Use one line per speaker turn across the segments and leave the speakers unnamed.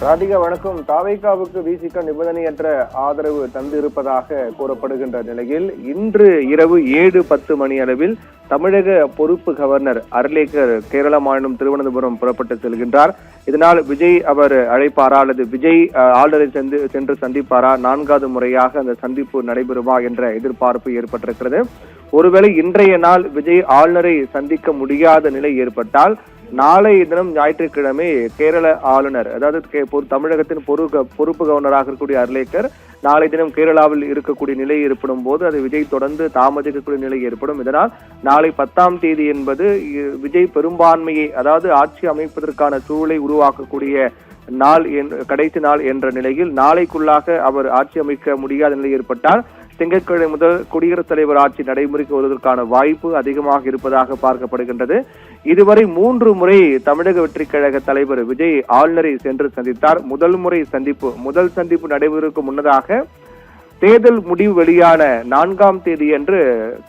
ராதிகா வணக்கம். தாவேகாவுக்கு விசிக நிபந்தனையற்ற ஆதரவு தந்து இருப்பதாக கூறப்படுகின்ற நிலையில் இன்று இரவு 7:10 மணி அளவில் தமிழக பொறுப்பு கவர்னர் அர்லேக்கர் கேரள மாநிலம் திருவனந்தபுரம் புறப்பட்டு செல்கின்றார். இதனால் விஜய் அவர் அழைப்பாரா அல்லது விஜய் ஆளுநரை சென்று சந்திப்பாரா, 4வது முறையாக அந்த சந்திப்பு நடைபெறுமா என்ற எதிர்பார்ப்பு ஏற்பட்டிருக்கிறது. ஒருவேளை இன்றைய நாள் விஜய் ஆளுநரை சந்திக்க முடியாத நிலை ஏற்பட்டால் நாளைய தினம் ஞாயிற்றுக்கிழமை கேரள ஆளுநர், அதாவது தமிழகத்தின் பொறுப்பு கவர்னராக இருக்கக்கூடிய அர்லேக்கர் நாளை தினம் கேரளாவில் இருக்கக்கூடிய நிலை ஏற்படும் போது அது விஜய் தொடர்ந்து தாமதிக்கக்கூடிய நிலை ஏற்படும். இதனால் நாளை 10ஆம் தேதி என்பது விஜய் பெரும்பான்மையை, அதாவது ஆட்சி அமைப்பதற்கான சூழலை உருவாக்கக்கூடிய நாள், கடைசி நாள் என்ற நிலையில் நாளைக்குள்ளாக அவர் ஆட்சி அமைக்க முடியாத நிலை ஏற்பட்டால் திங்கட்கிழமை முதல் குடியரசுத் தலைவர் ஆட்சி நடைமுறைக்கு வருவதற்கான வாய்ப்பு அதிகமாக இருப்பதாக பார்க்கப்படுகின்றது. இதுவரை 3 முறை தமிழக வெற்றி கழக தலைவர் விஜய் ஆளுநரை சென்று சந்தித்தார். முதல் சந்திப்பு நடைபெறுவதற்கு முன்னதாக தேர்தல் முடிவு வெளியான 4ஆம் தேதி அன்று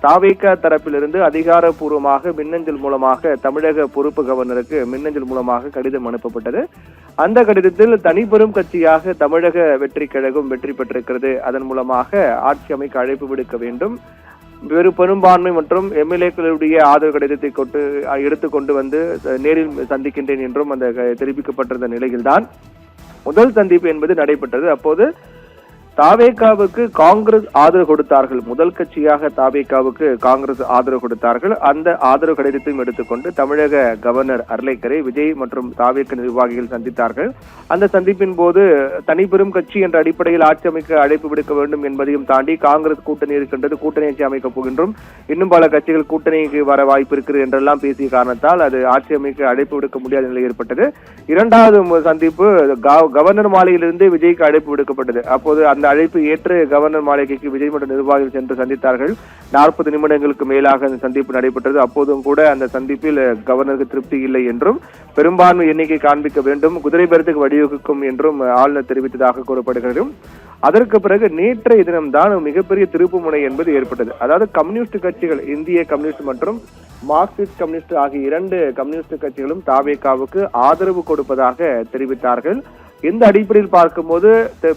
தாவேகா தரப்பிலிருந்து அதிகாரப்பூர்வமாக மின்னஞ்சல் மூலமாக தமிழக பொறுப்பு கவர்னருக்கு மின்னஞ்சல் மூலமாக கடிதம் அனுப்பப்பட்டது. அந்த கடிதத்தில் தனிப்பெரும் கட்சியாக தமிழக வெற்றி கழகம் வெற்றி பெற்றிருக்கிறது, அதன் மூலமாக ஆட்சி அமைக்க அழைப்பு விடுக்க வேண்டும், வெறு பெரும்பான்மை மற்றும் எம்எல்ஏக்களுடைய ஆதரவு கடிதத்தை எடுத்துக்கொண்டு வந்து நேரில் சந்திக்கின்றேன் என்றும் அந்த தெரிவிக்கப்பட்டிருந்த நிலையில்தான் முதல் சந்திப்பு என்பது நடைபெற்றது. அப்போது தாவேகாவுக்கு காங்கிரஸ் ஆதரவு கொடுத்தார்கள். முதல் கட்சியாக தாவேகாவுக்கு காங்கிரஸ் ஆதரவு கொடுத்தார்கள். அந்த ஆதரவு கடிதத்தையும் எடுத்துக்கொண்டு தமிழக கவர்னர் அர்லேக்கரை விஜய் மற்றும் தாவேக நிர்வாகிகள் சந்தித்தார்கள். அந்த சந்திப்பின் போது தனிப்பெரும் கட்சி என்ற அடிப்படையில் ஆட்சி அமைக்க அழைப்பு விடுக்க வேண்டும் என்பதையும் தாண்டி காங்கிரஸ் கூட்டணி இருக்கின்றது, கூட்டணி ஆட்சி அமைக்கப் போகின்றோம், இன்னும் பல கட்சிகள் கூட்டணிக்கு வர வாய்ப்பு இருக்கிறது என்றெல்லாம் பேசிய காரணத்தால் அது ஆட்சி அமைக்க அழைப்பு விடுக்க முடியாத நிலை ஏற்பட்டது. 2வது சந்திப்பு கவர்னர் மாளிகையிலிருந்து விஜய்க்கு அழைப்பு விடுக்கப்பட்டது. அப்போது அந்த அழைப்பு ஏற்று கவர்னர் மாளிகைக்கு விஜய் மற்றும் நிர்வாகிகள் சென்று சந்தித்தார்கள். 40 நிமிடங்களுக்கு மேலாக அந்த சந்திப்பு நடைபெற்றது. அப்போதும் கூட அந்த சந்திப்பில் கவர்னருக்கு திருப்தி இல்லை என்றும் பெரும்பான்மை எண்ணிக்கை காண்பிக்க வேண்டும், குதிரை பேரத்துக்கு வழிவகுக்கும் என்றும் ஆளுநர் தெரிவித்ததாக கூறப்படுகிறது. அதற்கு பிறகு நேற்றைய தினம்தான் மிகப்பெரிய திருப்பு முனை என்பது ஏற்பட்டது. அதாவது கம்யூனிஸ்ட் கட்சிகள், இந்திய கம்யூனிஸ்ட் மற்றும் மார்க்சிஸ்ட் கம்யூனிஸ்ட் ஆகிய 2 கம்யூனிஸ்ட் கட்சிகளும் தாவேகாவுக்கு ஆதரவு கொடுப்பதாக தெரிவித்தார்கள். இந்த அடிப்படையில் பார்க்கும்போது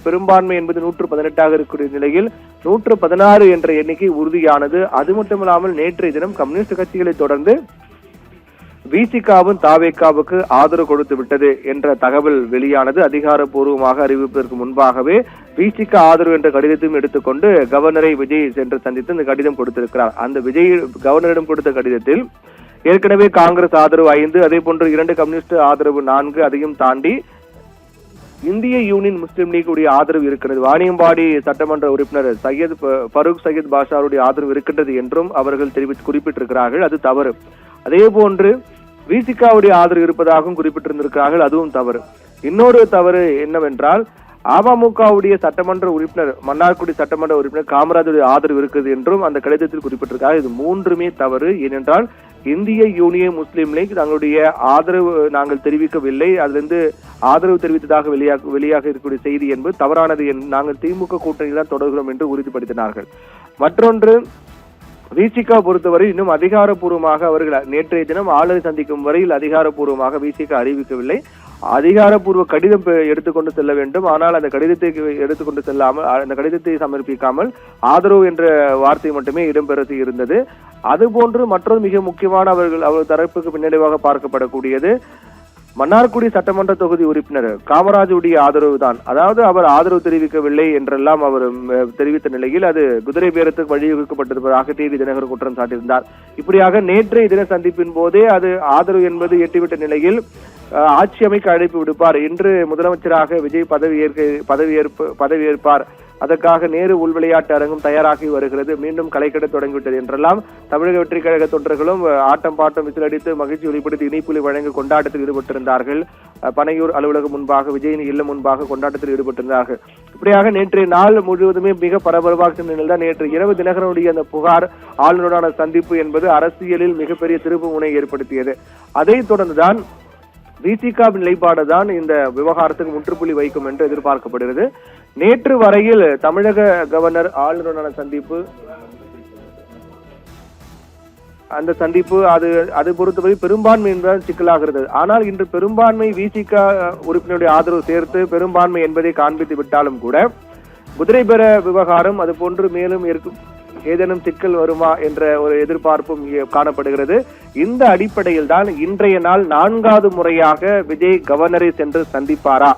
பெரும்பான்மை என்பது 118 இருக்கக்கூடிய நிலையில் 116 என்ற எண்ணிக்கை உறுதியானது. அது மட்டுமில்லாமல் நேற்றைய தினம் கம்யூனிஸ்ட் கட்சிகளை தொடர்ந்து விசிகாவும் தாவேகாவுக்கு ஆதரவு கொடுத்து விட்டது என்ற தகவல் வெளியானது. அதிகாரப்பூர்வமாக அறிவிப்பதற்கு முன்பாகவே விசிகா ஆதரவு என்ற கடிதத்தையும் எடுத்துக்கொண்டு கவர்னரை விஜய் சென்று சந்தித்து இந்த கடிதம் கொடுத்திருக்கிறார். அந்த விஜய் கவர்னரிடம் கொடுத்த கடிதத்தில் ஏற்கனவே காங்கிரஸ் ஆதரவு 5, அதே போன்று 2 கம்யூனிஸ்ட் ஆதரவு 4, அதையும் தாண்டி இந்திய யூனியன் முஸ்லிம் லீக் உடைய ஆதரவு இருக்கிறது, வாணியம்பாடி சட்டமன்ற உறுப்பினர் ஃபரூக் சையத் பாஷாருடைய ஆதரவு இருக்கின்றது என்றும் அவர்கள் குறிப்பிட்டிருக்கிறார்கள். அது தவறு. அதே போன்று விசிகாவுடைய ஆதரவு இருப்பதாகவும் குறிப்பிட்டிருந்திருக்கிறார்கள், அதுவும் தவறு. இன்னொரு தவறு என்னவென்றால் அமமுகவுடைய சட்டமன்ற உறுப்பினர், மன்னார்குடி சட்டமன்ற உறுப்பினர் காமராஜருடைய ஆதரவு இருக்குது என்றும் அந்த கடிதத்தில் குறிப்பிட்டிருக்காங்க. இது 3மே தவறு. ஏனென்றால் இந்திய யூனியன் முஸ்லிம் லீக் தங்களுடைய ஆதரவு நாங்கள் தெரிவிக்கவில்லை, அதிலிருந்து ஆதரவு தெரிவித்ததாக வெளியாக இருக்கக்கூடிய செய்தி என்பது தவறானது. நாங்கள் திமுக கூட்டணியில் தான் தொடர்கிறோம் என்று உறுதிப்படுத்தினார்கள். மற்றொன்று, விசிகா பொறுத்தவரை இன்னும் அதிகாரப்பூர்வமாக அவர்கள் நேற்றைய தினம் ஆளுநரை சந்திக்கும் வரையில் அதிகாரப்பூர்வமாக விசிகா அறிவிக்கவில்லை. அதிகாரப்பூர்வ கடிதம் எடுத்துக்கொண்டு செல்ல வேண்டும். ஆனால் அந்த கடிதத்தை எடுத்துக்கொண்டு செல்லாமல், அந்த கடிதத்தை சமர்ப்பிக்காமல் ஆதரவு என்ற வார்த்தை மட்டுமே இடம்பெற இருந்தது. அதுபோன்று மற்றொரு மிக முக்கியமான அவர்கள் தரப்புக்கு பின்னடைவாக பார்க்கப்படக்கூடியது மன்னார்குடி சட்டமன்ற தொகுதி உறுப்பினர் காமராஜுடைய ஆதரவு தான். அதாவது அவர் ஆதரவு தெரிவிக்கவில்லை என்றெல்லாம் அவர் தெரிவித்த நிலையில் அது குதிரை பேரத்துக்கு வழிவகுக்கப்பட்டிருப்பதாக டிவி தினகரன் குற்றம் சாட்டியிருந்தார். இப்படியாக நேற்றைய தின சந்திப்பின் போதே அது ஆதரவு என்பது எட்டிவிட்ட நிலையில் ஆட்சி அமைக்க அழைப்பு விடுப்பார், இன்று முதலமைச்சராக விஜய் பதவியேற்பார், அதற்காக நேரு உள் விளையாட்டு அரங்கும் தயாராகி வருகிறது, மீண்டும் களைக்கட தொடங்கிவிட்டது என்றெல்லாம் தமிழக வெற்றி கழக தொண்டர்களும் ஆட்டம் பாட்டம் விசிலடித்து மகிழ்ச்சி வெளிப்படுத்தி இனிப்புலி வழங்க கொண்டாட்டத்தில் ஈடுபட்டிருந்தார்கள். பனையூர் அலுவலகம் முன்பாக, விஜயின் இல்லம் முன்பாக கொண்டாட்டத்தில் ஈடுபட்டிருந்தார்கள். இப்படியாக நேற்றைய நாள் முழுவதுமே மிக பரபரப்பாக நிலையில் நேற்று இரவு தினகரனுடைய அந்த புகார் ஆளுநருடான சந்திப்பு என்பது அரசியலில் மிகப்பெரிய திருப்பு முனை ஏற்படுத்தியது. அதைத் தொடர்ந்துதான் விசிகாவின் நிலைப்பாடுதான் இந்த விவகாரத்துக்கு முற்றுப்புள்ளி வைக்கும் என்று எதிர்பார்க்கப்படுகிறது. நேற்று வரையில் தமிழக கவர்னர் ஆளுநருடான சந்திப்பு அந்த சந்திப்பு அது அது பொறுத்தவரை பெரும்பான்மை என்பதுதான் சிக்கலாகிறது. ஆனால் இன்று பெரும்பான்மை விசிக உறுப்பினருடைய ஆதரவு சேர்த்து பெரும்பான்மை என்பதை காண்பித்து விட்டாலும் கூட குதிரை பெற விவகாரம் அது போன்று மேலும் ஏதேனும் சிக்கல் வருமா என்ற ஒரு எதிர்பார்ப்பும் காணப்படுகிறது. இந்த அடிப்படையில் தான் இன்றைய நாள் 4வது முறையாக விஜய் கவர்னரை சென்று சந்திப்பாரா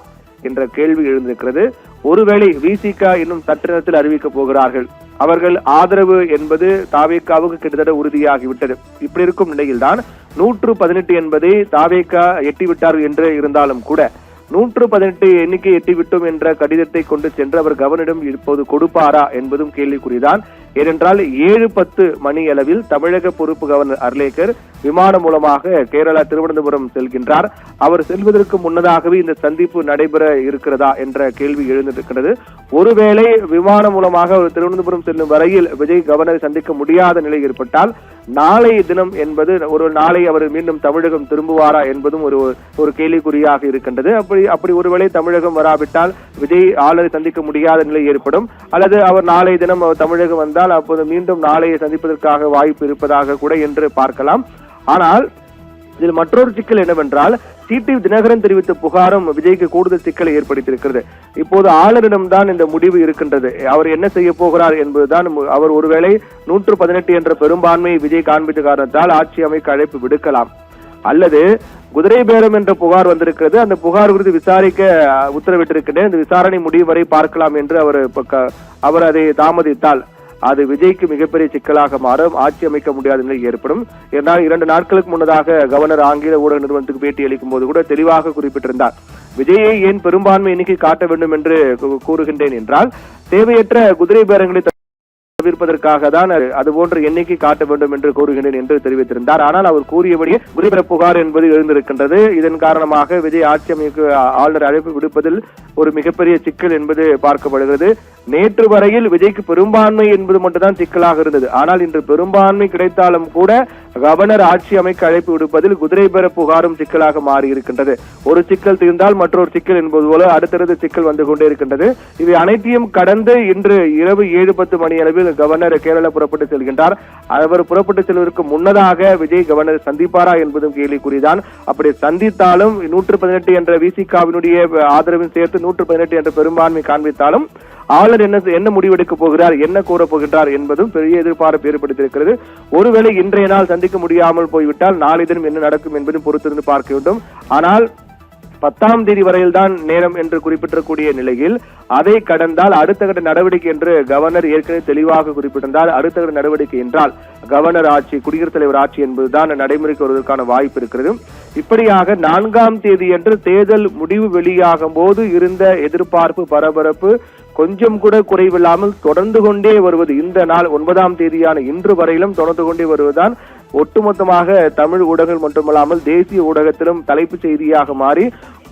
என்ற கேள்வி எழுந்திருக்கிறது. ஒருவேளை விசிக இன்னும் சற்று நேரத்தில் அறிவிக்கப் போகிறார்கள். அவர்கள் ஆதரவு என்பது தாவேகாவுக்கு கிட்டத்தட்ட உறுதியாகிவிட்டது. இப்படி இருக்கும் நிலையில்தான் 118 என்பதை தாவேகா எட்டிவிட்டார்கள் என்று இருந்தாலும் கூட 118 எண்ணிக்கை எட்டிவிட்டோம் என்ற கடிதத்தை கொண்டு சென்று அவர் கவர்னரிடம் இப்போது கொடுப்பாரா என்பதும் கேள்விக்குறிதான். ஏனென்றால் 7:10 மணி அளவில் தமிழக பொறுப்பு கவர்னர் அர்லேக்கர் விமானம் மூலமாக கேரளா திருவனந்தபுரம் செல்கின்றார். அவர் செல்வதற்கு முன்னதாகவே இந்த சந்திப்பு நடைபெற இருக்கிறதா என்ற கேள்வி எழுந்திருக்கிறது. ஒருவேளை விமானம் மூலமாக அவர் திருவனந்தபுரம் செல்லும் வரையில் விஜய் கவர்னரை சந்திக்க முடியாத நிலை ஏற்பட்டால் நாளைய தினம் என்பது ஒரு நாளை அவர் மீண்டும் தமிழகம் திரும்புவாரா என்பதும் ஒரு கேள்விக்குறியாக இருக்கின்றது. அப்படி ஒருவேளை தமிழகம் வராவிட்டால் விஜய் ஆளுநரை சந்திக்க முடியாத நிலை ஏற்படும். அல்லது அவர் நாளைய தினம் தமிழகம் வந்தால் அப்போது மீண்டும் நாளையை சந்திப்பதற்காக வாய்ப்பு இருப்பதாக கூட என்று பார்க்கலாம். ஆனால் இதில் மற்றொரு சிக்கல் என்னவென்றால் டிடிவி தினகரன் தெரிவித்த புகாரும் விஜய்க்கு கூடுதல் சிக்கலை ஏற்படுத்தியிருக்கிறது. இப்போது ஆளுநரிடம்தான் இந்த முடிவு இருக்கின்றது. அவர் என்ன செய்ய போகிறார் என்பதுதான். அவர் ஒருவேளை 118 என்ற பெரும்பான்மை விஜய் காண்பித்த காரணத்தால் ஆட்சி அமைக்க அழைப்பு விடுக்கலாம். அல்லது குதிரை பேரம் என்ற புகார் வந்திருக்கிறது. அந்த புகார் குறித்து விசாரிக்க உத்தரவிட்டிருக்கின்றேன். இந்த விசாரணை முடிவு வரை பார்க்கலாம் என்று அவர் அதை தாமதித்தால் அது விஜய்க்கு மிகப்பெரிய சிக்கலாக மாறும். ஆட்சி அமைக்க முடியாத நிலை ஏற்படும். என்றால் 2 நாட்களுக்கு முன்னதாக கவர்னர் ஆங்கில ஊடக நிறுவனத்துக்கு பேட்டி அளிக்கும் போது கூட தெளிவாக குறிப்பிட்டிருந்தார். விஜயை ஏன் பெரும்பான்மை எண்ணிக்கை காட்ட வேண்டும் என்று கூறுகின்றேன் என்றால் தேவையற்ற குதிரை பேரங்களை தவிர்ப்பதற்காக தான் அதுபோன்ற எண்ணிக்கை காட்ட வேண்டும் என்று கூறுகின்றேன் என்று தெரிவித்திருந்தார். ஆனால் அவர் கூறியபடியே குதிரை புகார் என்பது எழுந்திருக்கின்றது. இதன் காரணமாக விஜய் ஆட்சி அமைக்க ஆளுநர் அழைப்பு விடுப்பதில் ஒரு மிகப்பெரிய சிக்கல் என்பது பார்க்கப்படுகிறது. நேற்று வரையில் விஜய்க்கு பெரும்பான்மை என்பது மட்டும்தான் சிக்கலாக இருந்தது. ஆனால் இன்று பெரும்பான்மை கிடைத்தாலும் கூட கவர்னர் ஆட்சி அமைக்க அழைப்பு விடுப்பதில் குதிரை பெற புகாரும் சிக்கலாக மாறி இருக்கின்றது. ஒரு சிக்கல் தீர்ந்தால் மற்றொரு சிக்கல் என்பது போல அடுத்தடுத்த சிக்கல் வந்து கொண்டே இருக்கின்றது. இவை அனைத்தையும் கடந்து இன்று இரவு 7:10 மணி அளவில் கவர்னர் கேரளா புறப்பட்டு செல்கின்றார். அவர் புறப்பட்டு செல்வதற்கு முன்னதாக விஜய் கவர்னர் சந்திப்பாரா என்பதும் கேள்விக்குறிதான். அப்படி சந்தித்தாலும் 118 என்ற விசிகாவினுடைய ஆதரவில் சேர்த்து 118 என்ற பெரும்பான்மை காண்பித்தாலும் ஆளுநர் என்ன முடிவெடுக்க போகிறார், என்ன கூறப் போகின்றார் என்பதும் பெரிய எதிர்பார்ப்பு ஏற்படுத்தியிருக்கிறது. ஒருவேளை இன்றைய நாள் சந்திக்க முடியாமல் போய்விட்டால் நாளை தினம் என்ன நடக்கும் என்பதும் பொறுத்திருந்து பார்க்க வேண்டும். ஆனால் 10ஆம் தேதி வரையில் தான் நேரம் என்று குறிப்பிட்டிருக்கூடிய நிலையில் அதை கடந்தால் அடுத்த கட்ட நடவடிக்கை என்று கவர்னர் ஏற்கனவே தெளிவாக குறிப்பிட்டிருந்தால் அடுத்த கட்ட நடவடிக்கை என்றால் கவர்னர் ஆட்சி, குடியரசுத் தலைவர் ஆட்சி என்பதுதான் நடைமுறைக்கு வருவதற்கான வாய்ப்பு இருக்கிறது. இப்படியாக 4ஆம் தேதி என்று தேர்தல் முடிவு வெளியாகும் போது இருந்த எதிர்பார்ப்பு பரபரப்பு கொஞ்சம் கூட குறைவில்லாமல் தொடர்ந்து கொண்டே வருவது இந்த நாள் 9ஆம் தேதியான இன்று வரையிலும் தொடர்ந்து கொண்டே வருவதுதான் ஒட்டுமொத்தமாக தமிழ் ஊடகங்கள் மட்டுமல்லாமல் தேசிய ஊடகத்திலும் தலைப்பு செய்தியாக மாறி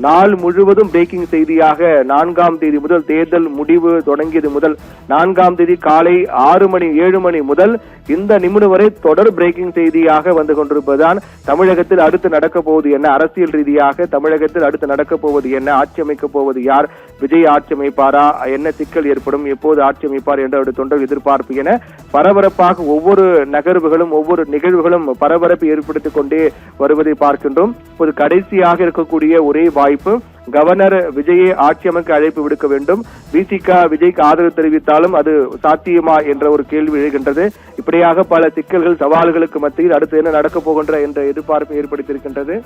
நாள் முழுவதும் பிரேக்கிங் செய்தியாக 4ஆம் தேதி முதல் தேர்தல் முடிவு தொடங்கியது முதல் 4ஆம் தேதி காலை 6 மணி 7 மணி முதல் இந்த நிமிடம் வரை தொடர் பிரேக்கிங் செய்தியாக வந்து கொண்டிருப்பதுதான் தமிழகத்தில் அடுத்து நடக்க போவது என்ன, அரசியல் ரீதியாக தமிழகத்தில் அடுத்து நடக்க போவது என்ன, ஆட்சி அமைக்க போவது யார், விஜய் ஆட்சி அமைப்பாரா, என்ன சிக்கல் ஏற்படும், எப்போது ஆட்சி அமைப்பார் என்ற ஒரு தொண்டர் எதிர்பார்ப்பு என பரபரப்பாக ஒவ்வொரு நகர்வுகளும் ஒவ்வொரு நிகழ்வுகளும் பரபரப்பு ஏற்படுத்திக் கொண்டே வருவதை பார்க்கின்றோம். இப்போது கடைசியாக இருக்கக்கூடிய ஒரே வாய்ப்பு கவர்னர் விஜயை ஆட்சி அமைக்க அழைப்பு விடுக்க வேண்டும். விசிக விஜய்க்கு ஆதரவு தெரிவித்தாலும் அது சாத்தியமா என்ற ஒரு கேள்வி எழுகின்றது. இப்படியாக பல சிக்கல்கள் சவால்களுக்கு மத்தியில் அடுத்து என்ன நடக்கப் போகின்ற என்ற எதிர்பார்ப்பு ஏற்படுத்தியிருக்கின்றது.